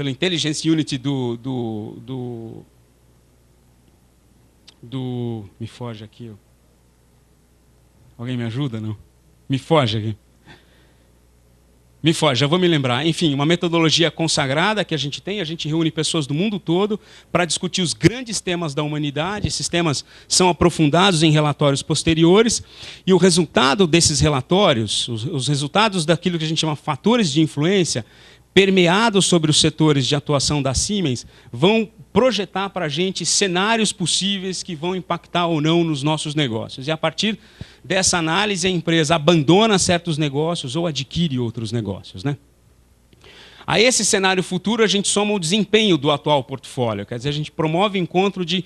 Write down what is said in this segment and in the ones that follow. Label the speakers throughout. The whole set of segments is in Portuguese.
Speaker 1: pelo Intelligence Unit me foge aqui. Alguém me ajuda? Não? Me foge aqui. Me foge, já vou me lembrar. Enfim, uma metodologia consagrada que a gente reúne pessoas do mundo todo para discutir os grandes temas da humanidade. Esses temas são aprofundados em relatórios posteriores e o resultado desses relatórios, os resultados daquilo que a gente chama fatores de influência, permeados sobre os setores de atuação da Siemens, vão projetar para a gente cenários possíveis que vão impactar ou não nos nossos negócios. E a partir dessa análise, a empresa abandona certos negócios ou adquire outros negócios, né? A esse cenário futuro, a gente soma o desempenho do atual portfólio. Quer dizer, a gente promove o encontro de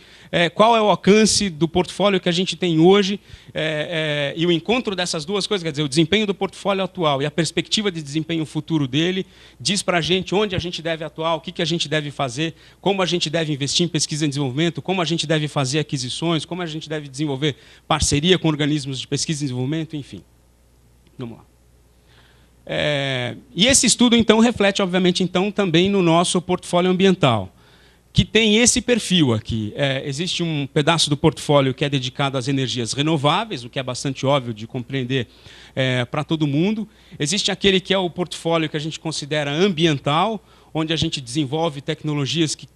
Speaker 1: qual é o alcance do portfólio que a gente tem hoje e o encontro dessas duas coisas, quer dizer, o desempenho do portfólio atual e a perspectiva de desempenho futuro dele, diz para a gente onde a gente deve atuar, o que a gente deve fazer, como a gente deve investir em pesquisa e desenvolvimento, como a gente deve fazer aquisições, como a gente deve desenvolver parceria com organismos de pesquisa e desenvolvimento, enfim. Vamos lá. E esse estudo, então, reflete, obviamente, então, também no nosso portfólio ambiental, que tem esse perfil aqui. Existe um pedaço do portfólio que é dedicado às energias renováveis, o que é bastante óbvio de compreender para todo mundo. Existe aquele que é o portfólio que a gente considera ambiental, onde a gente desenvolve tecnologias que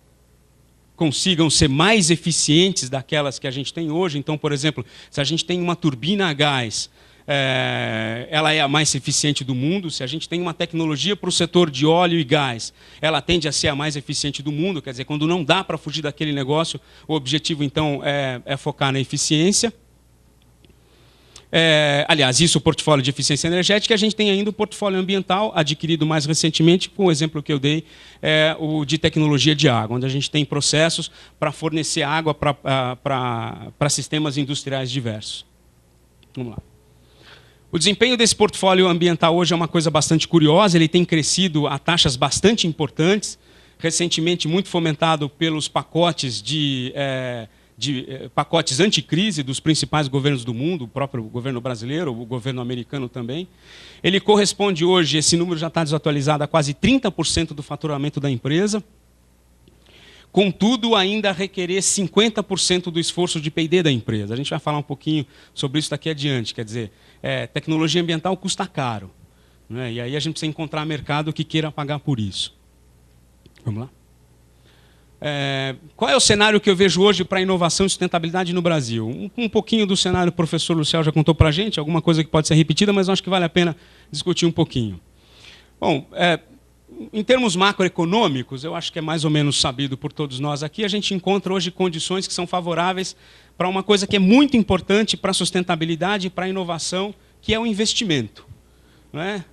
Speaker 1: consigam ser mais eficientes daquelas que a gente tem hoje. Então, por exemplo, se a gente tem uma turbina a gás, ela é a mais eficiente do mundo. Se a gente tem uma tecnologia para o setor de óleo e gás, ela tende a ser a mais eficiente do mundo. Quer dizer, quando não dá para fugir daquele negócio, o objetivo, então, é focar na eficiência. Aliás, isso o portfólio de eficiência energética. A gente tem ainda o portfólio ambiental, adquirido mais recentemente, com o exemplo que eu dei, o de tecnologia de água, onde a gente tem processos para fornecer água para sistemas industriais diversos. Vamos lá. O desempenho desse portfólio ambiental hoje é uma coisa bastante curiosa, ele tem crescido a taxas bastante importantes, recentemente muito fomentado pelos pacotes pacotes anticrise dos principais governos do mundo, o próprio governo brasileiro, o governo americano também. Ele corresponde hoje, esse número já está desatualizado, a quase 30% do faturamento da empresa. Contudo, ainda requerer 50% do esforço de P&D da empresa. A gente vai falar um pouquinho sobre isso daqui adiante. Quer dizer, tecnologia ambiental custa caro, né? E aí a gente precisa encontrar mercado que queira pagar por isso. Vamos lá? Qual é o cenário que eu vejo hoje para inovação e sustentabilidade no Brasil? Um pouquinho do cenário o professor Luciel já contou para a gente, alguma coisa que pode ser repetida, mas eu acho que vale a pena discutir um pouquinho. Bom, em termos macroeconômicos, eu acho que é mais ou menos sabido por todos nós aqui, a gente encontra hoje condições que são favoráveis para uma coisa que é muito importante para a sustentabilidade e para a inovação, que é o investimento. Não é?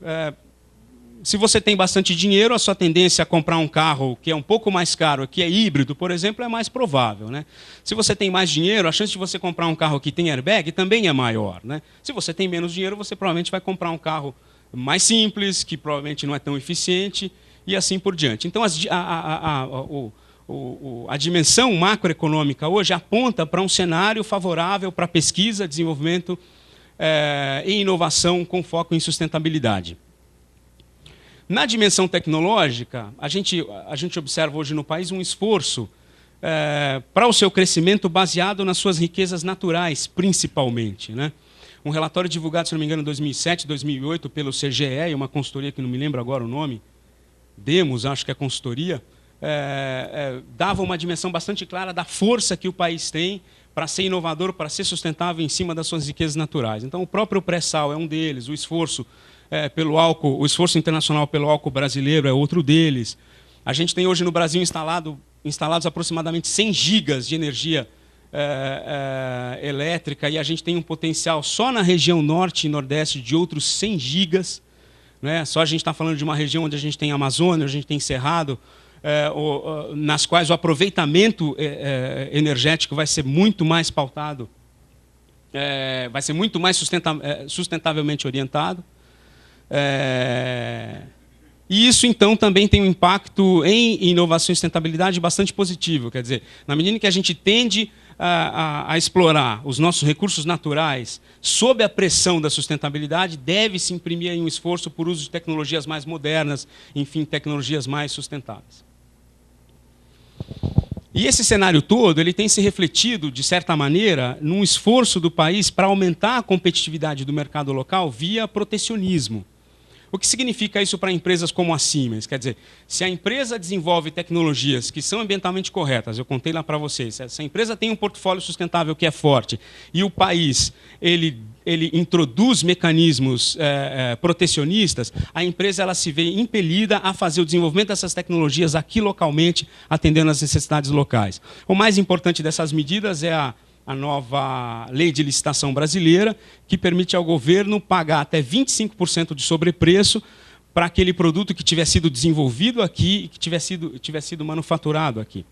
Speaker 1: Se você tem bastante dinheiro, a sua tendência a comprar um carro que é um pouco mais caro, que é híbrido, por exemplo, é mais provável, né? Se você tem mais dinheiro, a chance de você comprar um carro que tem airbag também é maior, né? Se você tem menos dinheiro, você provavelmente vai comprar um carro mais simples, que provavelmente não é tão eficiente, e assim por diante. Então, a dimensão macroeconômica hoje aponta para um cenário favorável para pesquisa, desenvolvimento e inovação com foco em sustentabilidade. Na dimensão tecnológica, a gente observa hoje no país um esforço para o seu crescimento baseado nas suas riquezas naturais, principalmente, né? Um relatório divulgado, se não me engano, em 2007, 2008, pelo CGE, uma consultoria que não me lembro agora o nome, Demos, acho que é a consultoria, dava uma dimensão bastante clara da força que o país tem para ser inovador, para ser sustentável em cima das suas riquezas naturais. Então, o próprio pré-sal é um deles, o esforço pelo álcool, o esforço internacional pelo álcool brasileiro é outro deles. A gente tem hoje no Brasil instalados aproximadamente 100 gigas de energia elétrica, e a gente tem um potencial só na região norte e nordeste de outros 100 gigas. Né? Só a gente está falando de uma região onde a gente tem Amazônia, a gente tem Cerrado, nas quais o aproveitamento energético vai ser muito mais pautado, vai ser muito mais sustentavelmente orientado. E isso, então, também tem um impacto em inovação e sustentabilidade bastante positivo. Quer dizer, na medida que a gente tende a explorar os nossos recursos naturais sob a pressão da sustentabilidade, deve-se imprimir um esforço por uso de tecnologias mais modernas, enfim, tecnologias mais sustentáveis. E esse cenário todo ele tem se refletido, de certa maneira, num esforço do país para aumentar a competitividade do mercado local via protecionismo. O que significa isso para empresas como a Siemens? Quer dizer, se a empresa desenvolve tecnologias que são ambientalmente corretas, eu contei lá para vocês, se a empresa tem um portfólio sustentável que é forte e o país ele introduz mecanismos protecionistas, a empresa ela se vê impelida a fazer o desenvolvimento dessas tecnologias aqui localmente, atendendo às necessidades locais. O mais importante dessas medidas é a nova lei de licitação brasileira, que permite ao governo pagar até 25% de sobrepreço para aquele produto que tiver sido desenvolvido aqui e que tiver sido manufaturado aqui.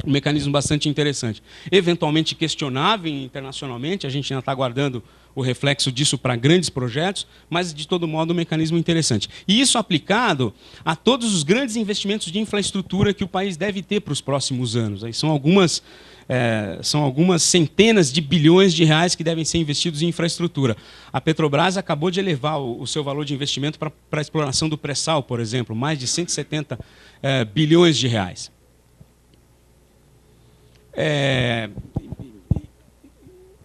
Speaker 1: Um mecanismo bastante interessante. Eventualmente questionável internacionalmente, a gente ainda está aguardando o reflexo disso para grandes projetos, mas, de todo modo, um mecanismo interessante. E isso aplicado a todos os grandes investimentos de infraestrutura que o país deve ter para os próximos anos. Aí são algumas centenas de bilhões de reais que devem ser investidos em infraestrutura. A Petrobras acabou de elevar o seu valor de investimento para a exploração do pré-sal, por exemplo, mais de 170 bilhões de reais.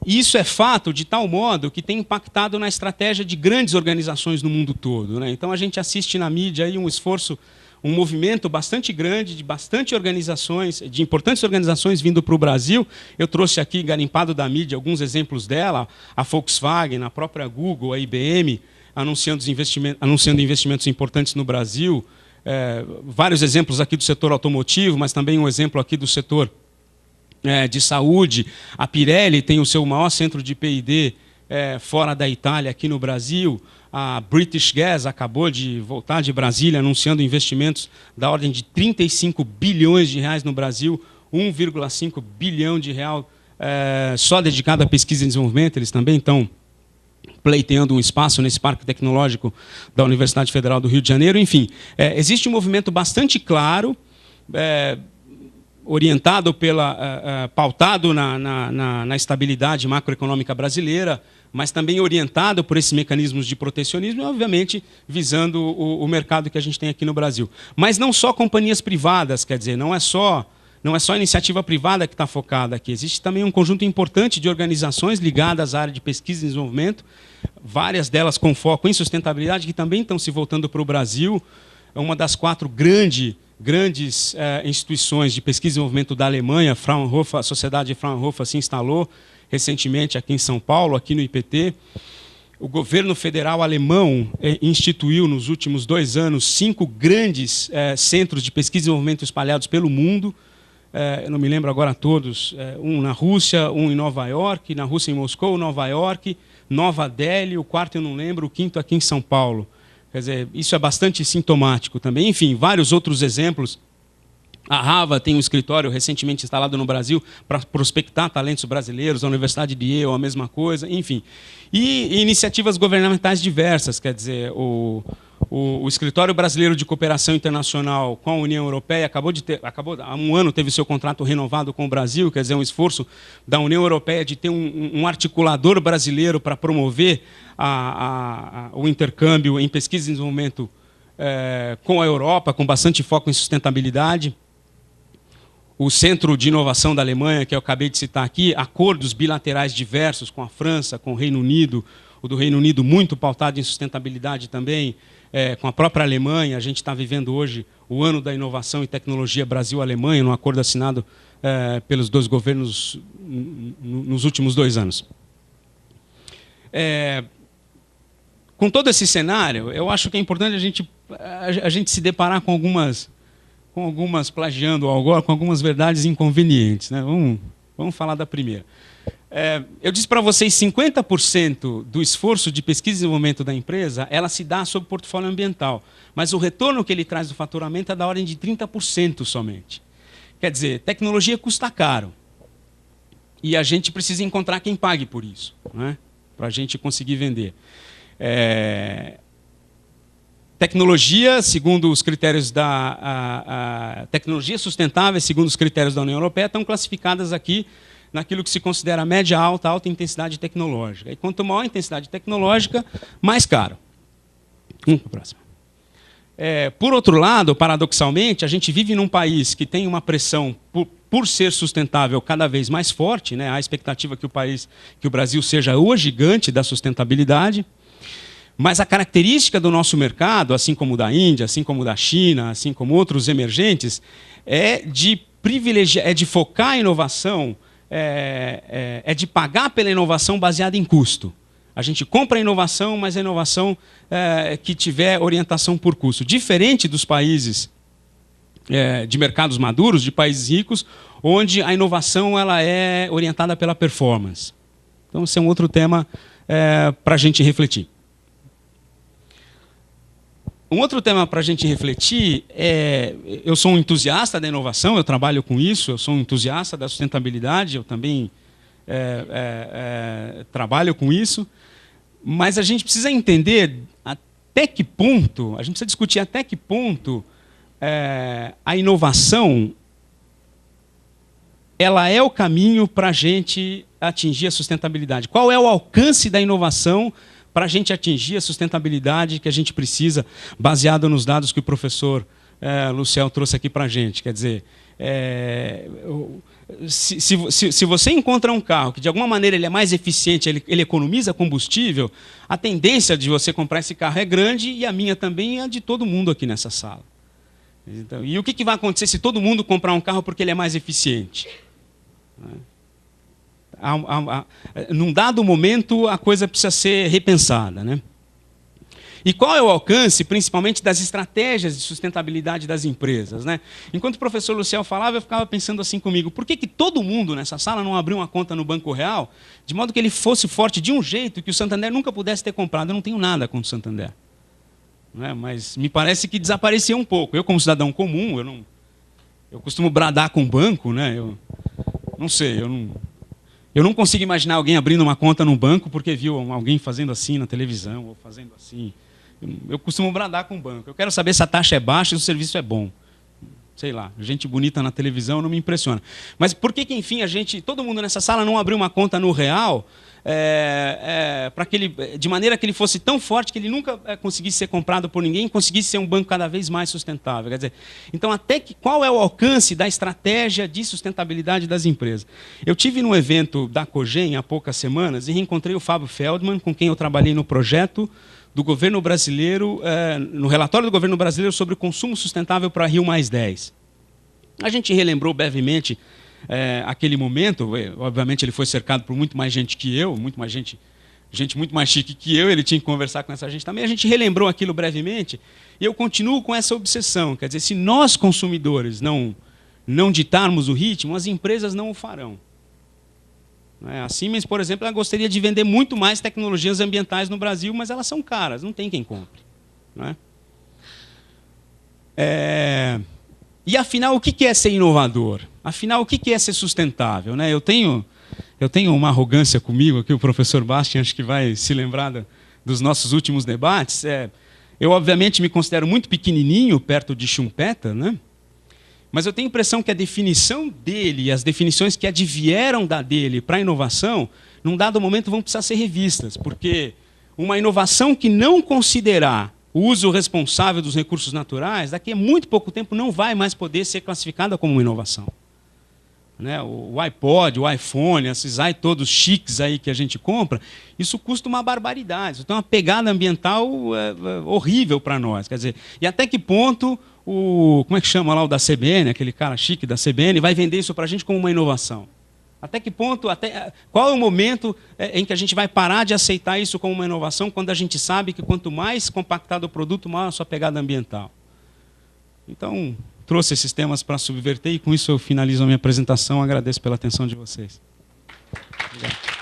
Speaker 1: Isso é fato de tal modo que tem impactado na estratégia de grandes organizações no mundo todo, né? Então a gente assiste na mídia aí um esforço, um movimento bastante grande de bastante organizações, de importantes organizações vindo para o Brasil. Eu trouxe aqui, garimpado da mídia, alguns exemplos dela, a Volkswagen, a própria Google, a IBM, anunciando investimentos importantes no Brasil. Vários exemplos aqui do setor automotivo, mas também um exemplo aqui do setor de saúde. A Pirelli tem o seu maior centro de P&D fora da Itália, aqui no Brasil. A British Gas acabou de voltar de Brasília, anunciando investimentos da ordem de 35 bilhões de reais no Brasil, 1,5 bilhão de real só dedicado à pesquisa e desenvolvimento. Eles também estão pleiteando um espaço nesse parque tecnológico da Universidade Federal do Rio de Janeiro. Enfim, existe um movimento bastante claro, orientado pautado na estabilidade macroeconômica brasileira, mas também orientado por esses mecanismos de protecionismo e, obviamente, visando o mercado que a gente tem aqui no Brasil. Mas não só companhias privadas, quer dizer, não é só a iniciativa privada que está focada aqui. Existe também um conjunto importante de organizações ligadas à área de pesquisa e desenvolvimento, várias delas com foco em sustentabilidade, que também estão se voltando para o Brasil. É uma das 4 grandes instituições de pesquisa e desenvolvimento da Alemanha. Fraunhofer, a Sociedade Fraunhofer se instalou recentemente aqui em São Paulo, aqui no IPT. O governo federal alemão instituiu nos últimos 2 anos 5 grandes centros de pesquisa e desenvolvimento espalhados pelo mundo. Eu não me lembro agora todos. Um na Rússia, um em Nova York, na Rússia em Moscou, Nova York, Nova Delhi, o 4º eu não lembro, o 5º aqui em São Paulo. Quer dizer, isso é bastante sintomático também. Enfim, vários outros exemplos. A Harvard tem um escritório recentemente instalado no Brasil para prospectar talentos brasileiros, a Universidade de Yale, a mesma coisa, enfim. E iniciativas governamentais diversas, quer dizer, o Escritório Brasileiro de Cooperação Internacional com a União Europeia há um ano teve seu contrato renovado com o Brasil, quer dizer, um esforço da União Europeia de ter um articulador brasileiro para promover o intercâmbio em pesquisa e desenvolvimento com a Europa, com bastante foco em sustentabilidade. O Centro de Inovação da Alemanha, que eu acabei de citar aqui, acordos bilaterais diversos com a França, com o Reino Unido, o do Reino Unido muito pautado em sustentabilidade também, com a própria Alemanha. A gente está vivendo hoje o ano da inovação e tecnologia Brasil-Alemanha, num acordo assinado pelos 2 governos nos últimos 2 anos. Com todo esse cenário, eu acho que é importante a gente se deparar com algumas plagiando algo, com algumas verdades inconvenientes, né? Vamos falar da primeira. Eu disse para vocês, 50% do esforço de pesquisa e desenvolvimento da empresa, ela se dá sob portfólio ambiental, mas o retorno que ele traz do faturamento é da ordem de 30% somente. Quer dizer, tecnologia custa caro. E a gente precisa encontrar quem pague por isso, né? Para a gente conseguir vender. Tecnologia, segundo os critérios tecnologia sustentável, segundo os critérios da União Europeia, estão classificadas aqui naquilo que se considera média alta, alta intensidade tecnológica. E quanto maior a intensidade tecnológica, mais caro. Próximo. Por outro lado, paradoxalmente, a gente vive num país que tem uma pressão por ser sustentável, cada vez mais forte, né? Há a expectativa que o Brasil seja o gigante da sustentabilidade. Mas a característica do nosso mercado, assim como o da Índia, assim como o da China, assim como outros emergentes, é de privilegiar, é de focar a inovação, é de pagar pela inovação baseada em custo. A gente compra a inovação, mas a inovação que tiver orientação por custo. Diferente dos países de mercados maduros, de países ricos, onde a inovação ela é orientada pela performance. Então, esse é um outro tema para a gente refletir. Um outro tema para a gente refletir eu sou um entusiasta da inovação, eu trabalho com isso, eu sou um entusiasta da sustentabilidade, eu também trabalho com isso, mas a gente precisa entender até que ponto, a gente precisa discutir até que ponto a inovação ela é o caminho para a gente atingir a sustentabilidade. Qual é o alcance da inovação para a gente atingir a sustentabilidade que a gente precisa, baseado nos dados que o professor Luciel trouxe aqui para a gente? Quer dizer, se você encontra um carro que de alguma maneira ele é mais eficiente, ele economiza combustível, a tendência de você comprar esse carro é grande, e a minha também e a de todo mundo aqui nessa sala. Então, e o que vai acontecer se todo mundo comprar um carro porque ele é mais eficiente? Num dado momento, a coisa precisa ser repensada, né? E qual é o alcance, principalmente, das estratégias de sustentabilidade das empresas, né? Enquanto o professor Luciel falava, eu ficava pensando assim comigo, por que todo mundo nessa sala não abriu uma conta no Banco Real, de modo que ele fosse forte de um jeito que o Santander nunca pudesse ter comprado? Eu não tenho nada contra o Santander, né? Mas me parece que desapareceu um pouco. Eu, como cidadão comum, eu costumo bradar com o banco, né? Eu não sei, eu não consigo imaginar alguém abrindo uma conta no banco porque viu alguém fazendo assim na televisão, ou fazendo assim. Eu costumo bradar com o banco. Eu quero saber se a taxa é baixa e o serviço é bom. Sei lá, gente bonita na televisão não me impressiona. Mas por que enfim, todo mundo nessa sala não abriu uma conta no Real, de maneira que ele fosse tão forte que ele nunca conseguisse ser comprado por ninguém, conseguisse ser um banco cada vez mais sustentável? Quer dizer, então, qual é o alcance da estratégia de sustentabilidade das empresas? Eu tive num evento da Cogem há poucas semanas e reencontrei o Fábio Feldman, com quem eu trabalhei no projeto do governo brasileiro, no relatório do governo brasileiro sobre o consumo sustentável para Rio+10. A gente relembrou brevemente aquele momento. Obviamente ele foi cercado por muito mais gente que eu, muito mais gente muito mais chique que eu, ele tinha que conversar com essa gente também. A gente relembrou aquilo brevemente, e eu continuo com essa obsessão. Quer dizer, se nós, consumidores, não ditarmos o ritmo, as empresas não o farão. A Siemens, por exemplo, ela gostaria de vender muito mais tecnologias ambientais no Brasil, mas elas são caras, não tem quem compre. Não é? E, afinal, o que é ser inovador? Afinal, o que é ser sustentável? Eu tenho uma arrogância comigo, aqui o professor Bastian acho que vai se lembrar dos nossos últimos debates. Eu, obviamente, me considero muito pequenininho perto de Schumpeter, né? Mas eu tenho a impressão que a definição dele e as definições que advieram dele para a inovação, num dado momento, vão precisar ser revistas, porque uma inovação que não considerar o uso responsável dos recursos naturais, daqui a muito pouco tempo não vai mais poder ser classificada como uma inovação. O iPod, o iPhone, esses todos chiques aí que a gente compra, isso custa uma barbaridade. Isso tem uma pegada ambiental horrível para nós. Quer dizer, e até que ponto como é que chama lá o da CBN, aquele cara chique da CBN, vai vender isso para a gente como uma inovação? Até que ponto, qual é o momento em que a gente vai parar de aceitar isso como uma inovação, quando a gente sabe que quanto mais compactado o produto, maior a sua pegada ambiental? Então, trouxe esses temas para subverter, e com isso eu finalizo a minha apresentação. Agradeço pela atenção de vocês. Obrigado.